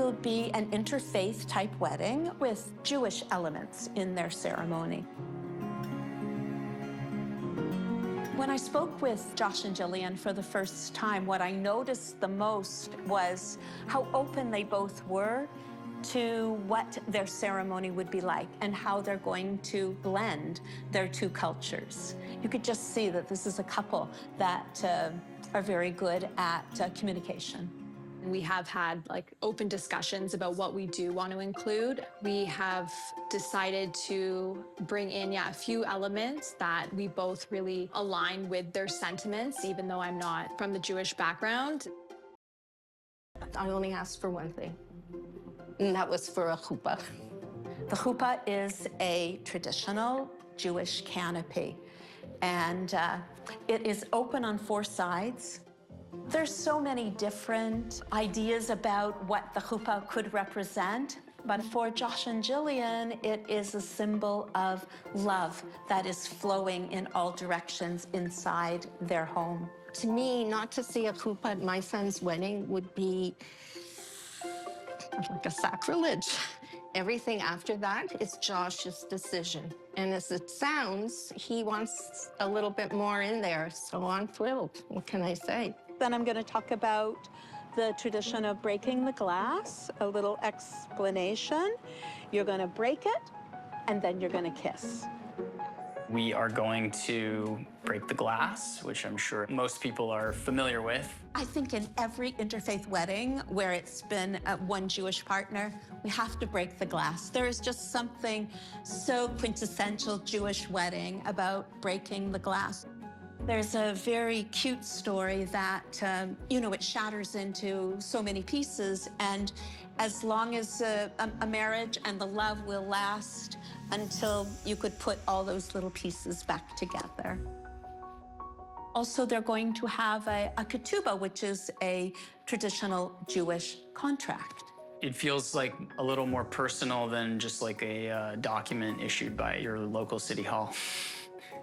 will be an interfaith type wedding with Jewish elements in their ceremony. When I spoke with Josh and Jillian for the first time, what I noticed the most was how open they both were to what their ceremony would be like and how they're going to blend their two cultures. You could just see that this is a couple that are very good at communication. We have had open discussions about what we do want to include. We have decided to bring in, a few elements that we both really align with their sentiments, even though I'm not from the Jewish background. I only asked for one thing, and that was for a chuppah. The chuppah is a traditional Jewish canopy, and it is open on four sides. There's so many different ideas about what the chuppah could represent, but for Josh and Jillian, it is a symbol of love that is flowing in all directions inside their home. To me, not to see a chuppah at my son's wedding would be like a sacrilege. Everything after that is Josh's decision. And as it sounds, he wants a little bit more in there, so I'm thrilled. What can I say? Then I'm going to talk about the tradition of breaking the glass, a little explanation. You're going to break it, and then you're going to kiss. We are going to break the glass, which I'm sure most people are familiar with. I think in every interfaith wedding where it's been one Jewish partner, we have to break the glass. There is just something so quintessential Jewish wedding about breaking the glass. There's a very cute story that, it shatters into so many pieces, and as long as a marriage and the love will last until you could put all those little pieces back together. Also, they're going to have a ketubah, which is a traditional Jewish contract. It feels like a little more personal than just like a document issued by your local city hall.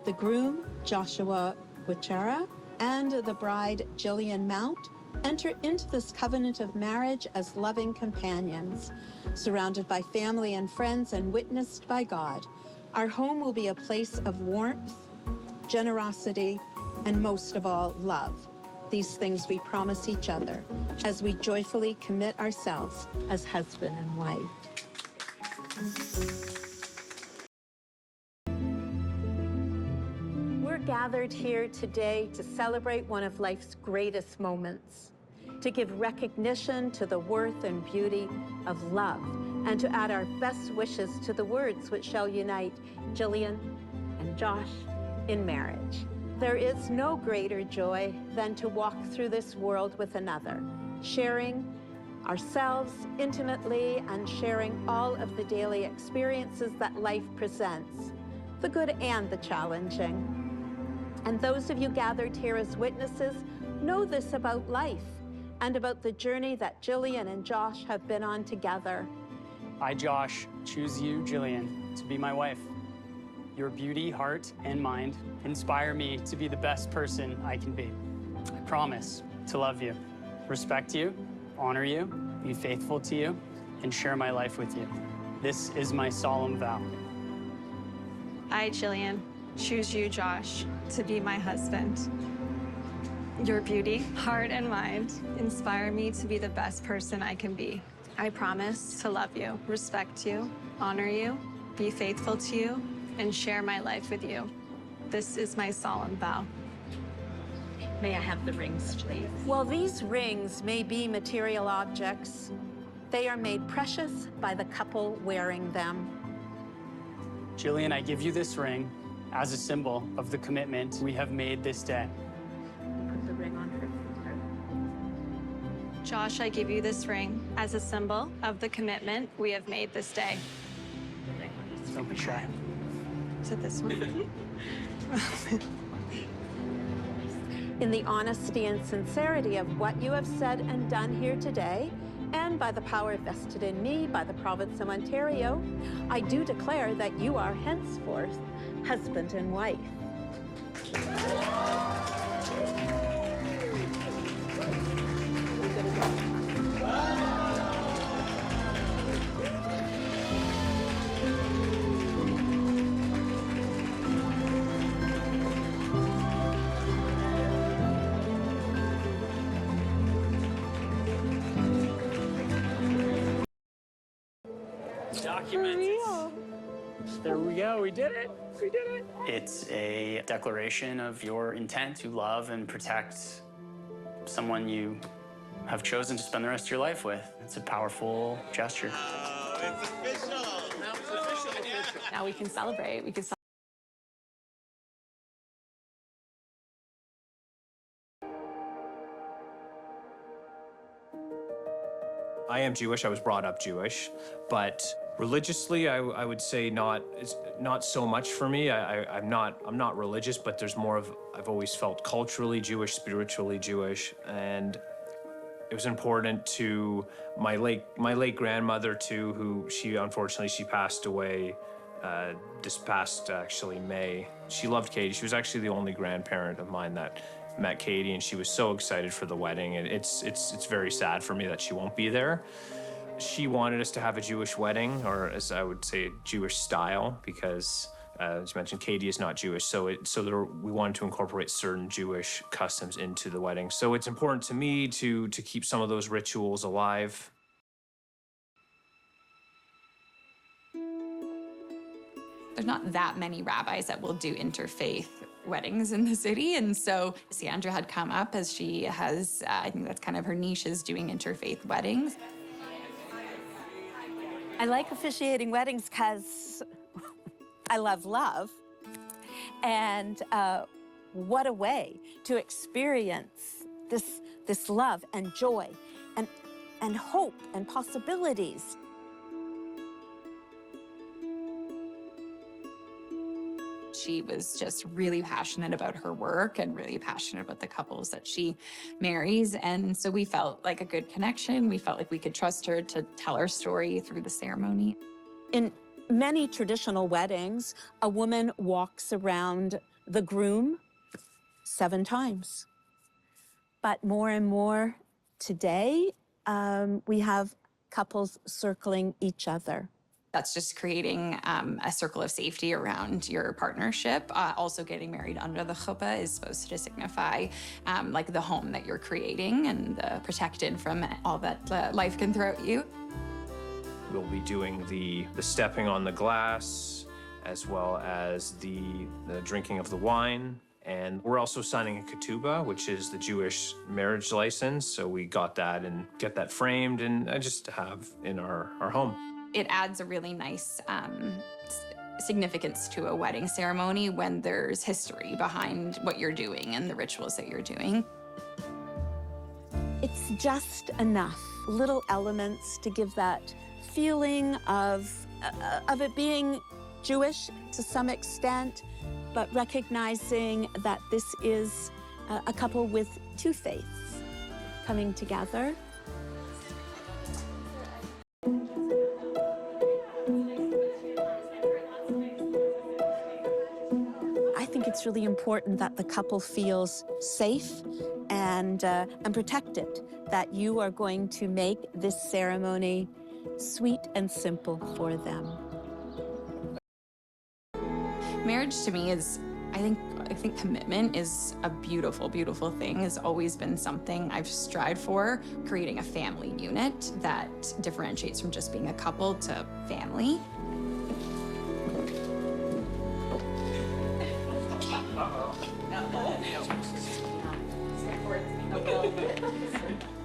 The groom, Joshua Wichera, and the bride, Jillian Mount, enter into this covenant of marriage as loving companions, surrounded by family and friends and witnessed by God. Our home will be a place of warmth, generosity, and most of all, love. These things we promise each other as we joyfully commit ourselves as husband and wife. We're gathered here today to celebrate one of life's greatest moments, to give recognition to the worth and beauty of love, and to add our best wishes to the words which shall unite Jillian and Josh in marriage. There is no greater joy than to walk through this world with another, sharing ourselves intimately and sharing all of the daily experiences that life presents, the good and the challenging. And those of you gathered here as witnesses know this about life and about the journey that Jillian and Josh have been on together. I, Josh, choose you, Jillian, to be my wife. Your beauty, heart, and mind inspire me to be the best person I can be. I promise to love you, respect you, honor you, be faithful to you, and share my life with you. This is my solemn vow. I, Jillian, choose you, Josh, to be my husband. Your beauty, heart, and mind inspire me to be the best person I can be. I promise to love you, respect you, honor you, be faithful to you, and share my life with you. This is my solemn vow. May I have the rings, please? While these rings may be material objects, they are made precious by the couple wearing them. Jillian, I give you this ring as a symbol of the commitment we have made this day. Put the ring on her finger. Josh, I give you this ring as a symbol of the commitment we have made this day. Don't be shy. To this one. In the honesty and sincerity of what you have said and done here today, and by the power vested in me by the province of Ontario, I do declare that you are henceforth husband and wife. Documented. There we go. We did it. We did it. It's a declaration of your intent to love and protect someone you have chosen to spend the rest of your life with. It's a powerful gesture. It's official. Now it's official. Now we can celebrate. We can celebrate. I am Jewish. I was brought up Jewish, but religiously, I would say it's not so much for me. I'm not religious, but there's more of, I've always felt culturally Jewish, spiritually Jewish, and it was important to my late grandmother too, who unfortunately she passed away this past actually May. She loved Katie. She was actually the only grandparent of mine that met Katie, and she was so excited for the wedding. And it's very sad for me that she won't be there. She wanted us to have a Jewish wedding, or as I would say, Jewish style, because as you mentioned, Katie is not Jewish, so we wanted to incorporate certain Jewish customs into the wedding. So it's important to me to keep some of those rituals alive. There's not that many rabbis that will do interfaith weddings in the city, and so Sandra had come up, as she has, I think that's kind of her niche, is doing interfaith weddings. I like officiating weddings because I love love, and what a way to experience this love and joy and hope and possibilities. She was just really passionate about her work and really passionate about the couples that she marries. And so we felt like a good connection. We felt like we could trust her to tell our story through the ceremony. In many traditional weddings, a woman walks around the groom 7 times. But more and more today, we have couples circling each other. That's just creating a circle of safety around your partnership. Also, getting married under the chuppah is supposed to signify like the home that you're creating and protected from all that life can throw at you. We'll be doing the stepping on the glass, as well as the drinking of the wine. And we're also signing a ketubah, which is the Jewish marriage license. So we got that and get that framed and just to have in our home. It adds a really nice significance to a wedding ceremony when there's history behind what you're doing and the rituals that you're doing. It's just enough little elements to give that feeling of it being Jewish to some extent, but recognizing that this is a couple with 2 faiths coming together. I think it's really important that the couple feels safe and protected, that you are going to make this ceremony sweet and simple for them. Marriage to me is, I think commitment is a beautiful, beautiful thing. Has always been something I've strived for, creating a family unit that differentiates from just being a couple to family.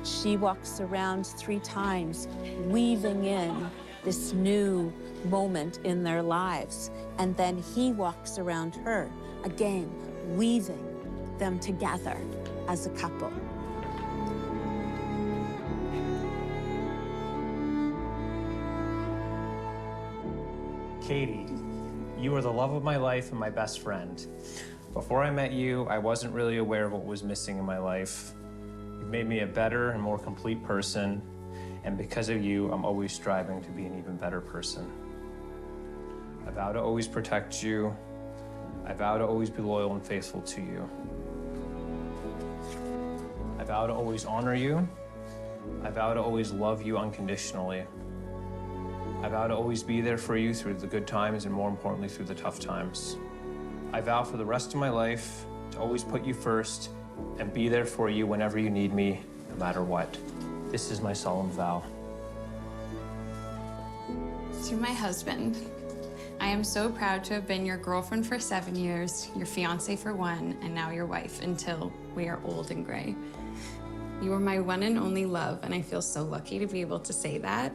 She walks around 3 times, weaving in this new moment in their lives. And then he walks around her, again, weaving them together as a couple. Katie, you are the love of my life and my best friend. Before I met you, I wasn't really aware of what was missing in my life. You've made me a better and more complete person, and because of you, I'm always striving to be an even better person. I vow to always protect you. I vow to always be loyal and faithful to you. I vow to always honor you. I vow to always love you unconditionally. I vow to always be there for you through the good times and, more importantly, through the tough times. I vow for the rest of my life to always put you first and be there for you whenever you need me, no matter what. This is my solemn vow. To my husband, I am so proud to have been your girlfriend for 7 years, your fiance for 1, and now your wife until we are old and gray. You are my one and only love, and I feel so lucky to be able to say that.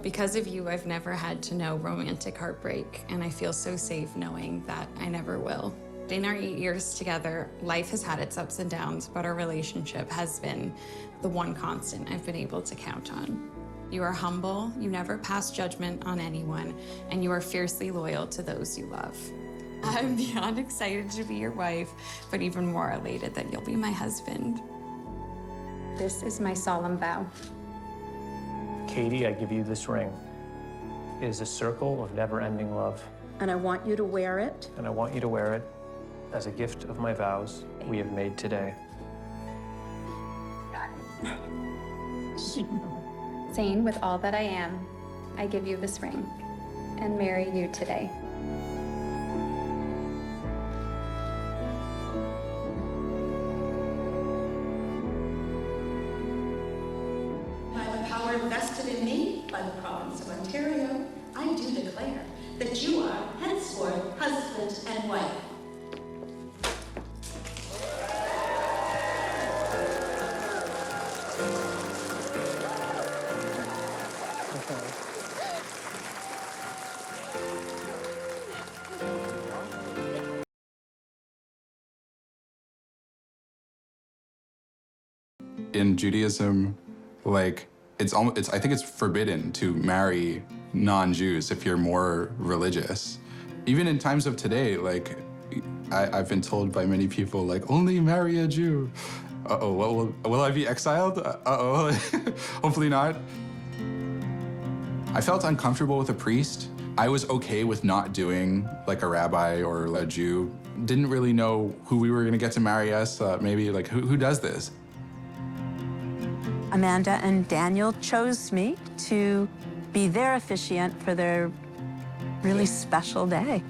Because of you, I've never had to know romantic heartbreak, and I feel so safe knowing that I never will. In our 8 years together, life has had its ups and downs, but our relationship has been the one constant I've been able to count on. You are humble, you never pass judgment on anyone, and you are fiercely loyal to those you love. I'm beyond excited to be your wife, but even more elated that you'll be my husband. This is my solemn vow. Katie, I give you this ring. It is a circle of never-ending love. And I want you to wear it. And I want you to wear it as a gift of my vows we have made today. Saying with all that I am, I give you this ring and marry you today. By the power vested in me by the province of Ontario, I do declare that you are henceforth husband and wife. In Judaism, like, I think it's forbidden to marry non-Jews if you're more religious. Even in times of today, like, I've been told by many people, like, only marry a Jew. Uh-oh, will I be exiled? Uh-oh, hopefully not. I felt uncomfortable with a priest. I was okay with not doing like a rabbi or a Jew. Didn't really know who we were gonna get to marry us. Maybe like, who does this? Amanda and Daniel chose me to be their officiant for their really special day.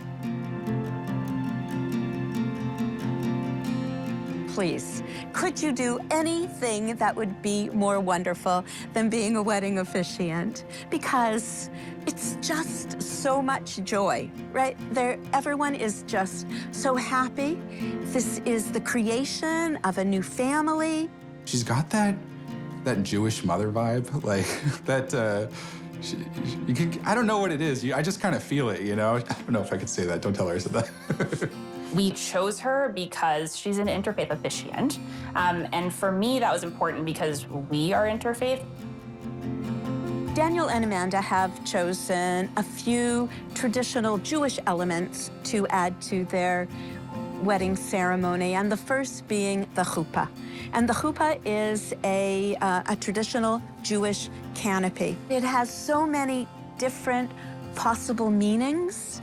Please, could you do anything that would be more wonderful than being a wedding officiant? Because it's just so much joy, right? Everyone is just so happy. This is the creation of a new family. She's got that Jewish mother vibe, like that. I don't know what it is. I just kind of feel it, you know. I don't know if I could say that. Don't tell her I said that. We chose her because she's an interfaith officiant, and for me that was important because we are interfaith. Daniel and Amanda have chosen a few traditional Jewish elements to add to their wedding ceremony, and the first being the chuppah. And the chuppah is a traditional Jewish canopy. It has so many different possible meanings.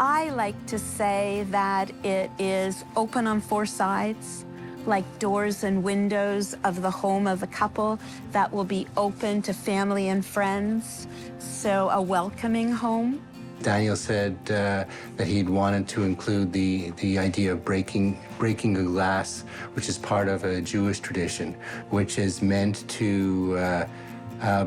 I like to say that it is open on 4 sides, like doors and windows of the home of a couple that will be open to family and friends, so a welcoming home. Daniel said that he'd wanted to include the idea of breaking a glass, which is part of a Jewish tradition, which is meant to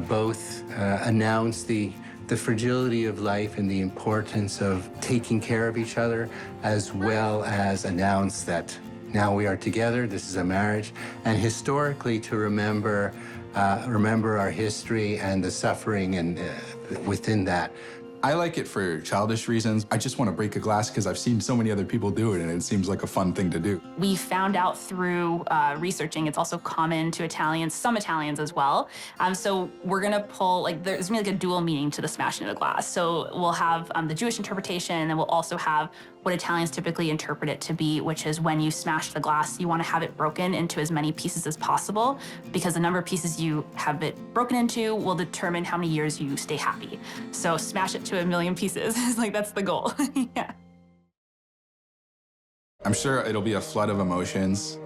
both announce the fragility of life and the importance of taking care of each other, as well as announce that now we are together, this is a marriage, and historically to remember our history and the suffering and within that. I like it for childish reasons. I just want to break a glass because I've seen so many other people do it, and it seems like a fun thing to do. We found out through researching it's also common to Italians, some Italians as well. So we're gonna pull, like, there's gonna be like a dual meaning to the smashing of the glass. So we'll have the Jewish interpretation, and then we'll also have what Italians typically interpret it to be, which is when you smash the glass, you want to have it broken into as many pieces as possible, because the number of pieces you have it broken into will determine how many years you stay happy. So smash it to 1,000,000 pieces is like, that's the goal. Yeah. I'm sure it'll be a flood of emotions.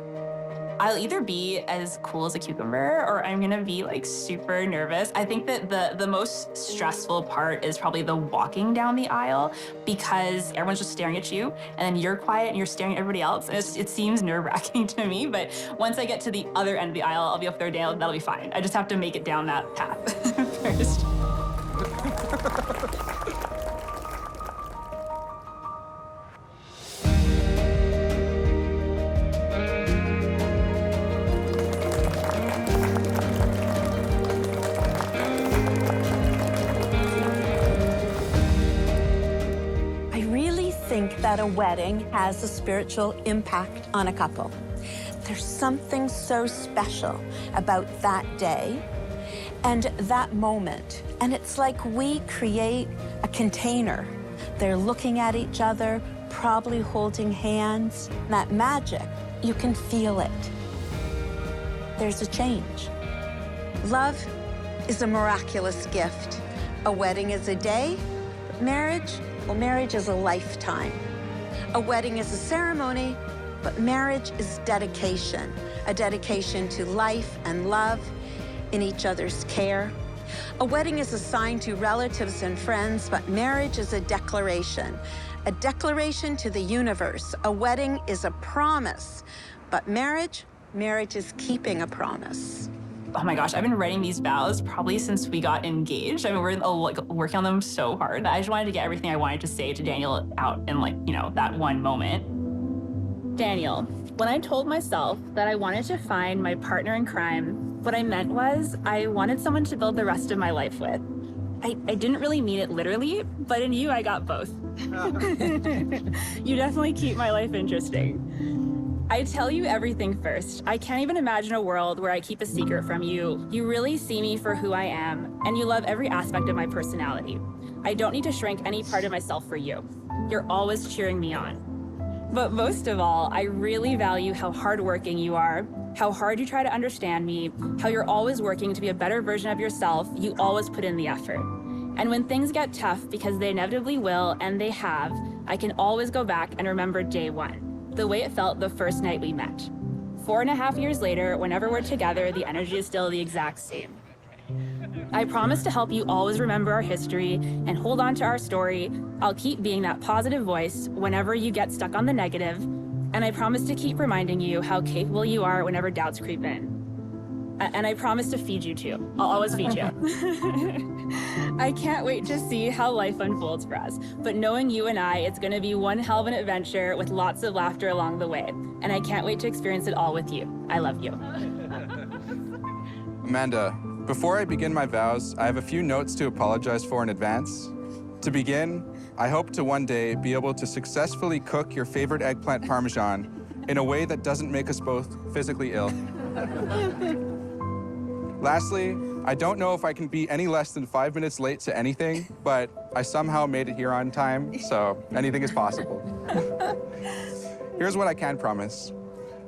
I'll either be as cool as a cucumber or I'm gonna be like super nervous. I think that the most stressful part is probably the walking down the aisle, because everyone's just staring at you and then you're quiet and you're staring at everybody else. It seems nerve-wracking to me, but once I get to the other end of the aisle, I'll be up there down, that'll be fine. I just have to make it down that path first. I really think that a wedding has a spiritual impact on a couple. There's something so special about that day and that moment. And it's like we create a container. They're looking at each other, probably holding hands. That magic, you can feel it. There's a change. Love is a miraculous gift. A wedding is a day, but marriage, well, marriage is a lifetime. A wedding is a ceremony, but marriage is dedication, a dedication to life and love in each other's care. A wedding is a sign to relatives and friends, but marriage is a declaration to the universe. A wedding is a promise, but marriage is keeping a promise. Oh my gosh, I've been writing these vows probably since we got engaged. I mean, we're working on them so hard. I just wanted to get everything I wanted to say to Daniel out in that one moment. Daniel, when I told myself that I wanted to find my partner in crime, what I meant was I wanted someone to build the rest of my life with. I didn't really mean it literally, but in you, I got both. You definitely keep my life interesting. I tell you everything first. I can't even imagine a world where I keep a secret from you. You really see me for who I am, and you love every aspect of my personality. I don't need to shrink any part of myself for you. You're always cheering me on. But most of all, I really value how hardworking you are, how hard you try to understand me, how you're always working to be a better version of yourself. You always put in the effort. And when things get tough, because they inevitably will, and they have, I can always go back and remember day one. The way it felt the first night we met. 4.5 years later, whenever we're together, the energy is still the exact same. I promise to help you always remember our history and hold on to our story. I'll keep being that positive voice whenever you get stuck on the negative, and I promise to keep reminding you how capable you are whenever doubts creep in. And I promise to feed you too. I'll always feed you. I can't wait to see how life unfolds for us. But knowing you and I, it's gonna be one hell of an adventure with lots of laughter along the way. And I can't wait to experience it all with you. I love you. Amanda, before I begin my vows, I have a few notes to apologize for in advance. To begin, I hope to one day be able to successfully cook your favorite eggplant parmesan in a way that doesn't make us both physically ill. Lastly, I don't know if I can be any less than 5 minutes late to anything, but I somehow made it here on time, so anything is possible. Here's what I can promise.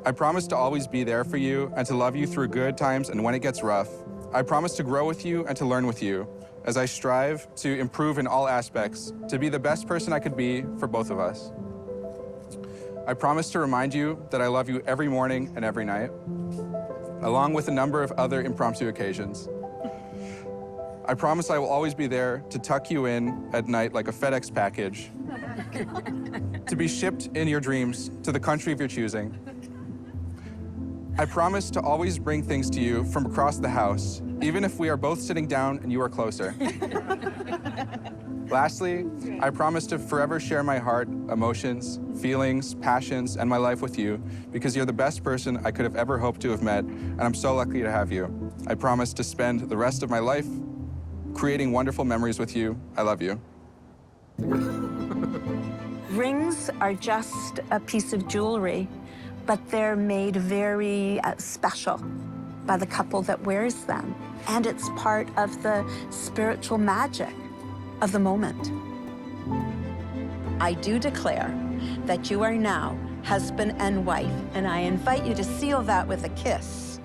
I promise to always be there for you and to love you through good times and when it gets rough. I promise to grow with you and to learn with you as I strive to improve in all aspects, to be the best person I could be for both of us. I promise to remind you that I love you every morning and every night, along with a number of other impromptu occasions. I promise I will always be there to tuck you in at night like a FedEx package, to be shipped in your dreams to the country of your choosing. I promise to always bring things to you from across the house, even if we are both sitting down and you are closer. Lastly, I promise to forever share my heart, emotions, feelings, passions, and my life with you because you're the best person I could have ever hoped to have met, and I'm so lucky to have you. I promise to spend the rest of my life creating wonderful memories with you. I love you. Rings are just a piece of jewelry, but they're made very special by the couple that wears them. And it's part of the spiritual magic of the moment. I do declare that you are now husband and wife, and I invite you to seal that with a kiss.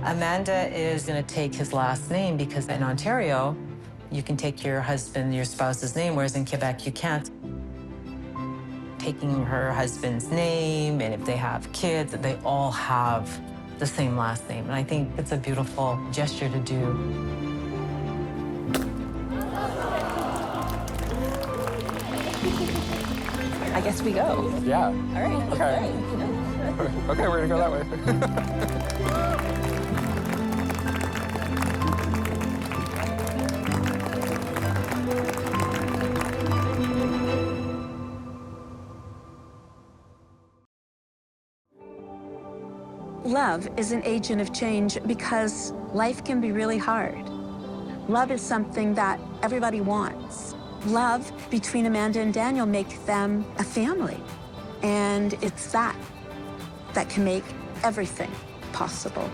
Amanda is going to take his last name because in Ontario, you can take your husband, your spouse's name, whereas in Quebec, you can't. Taking her husband's name, and if they have kids, they all have the same last name. And I think it's a beautiful gesture to do. I guess we go. Yeah. All right. Okay. Okay, we're gonna go that way. Love is an agent of change because life can be really hard. Love is something that everybody wants. Love between Amanda and Daniel makes them a family. And it's that can make everything possible.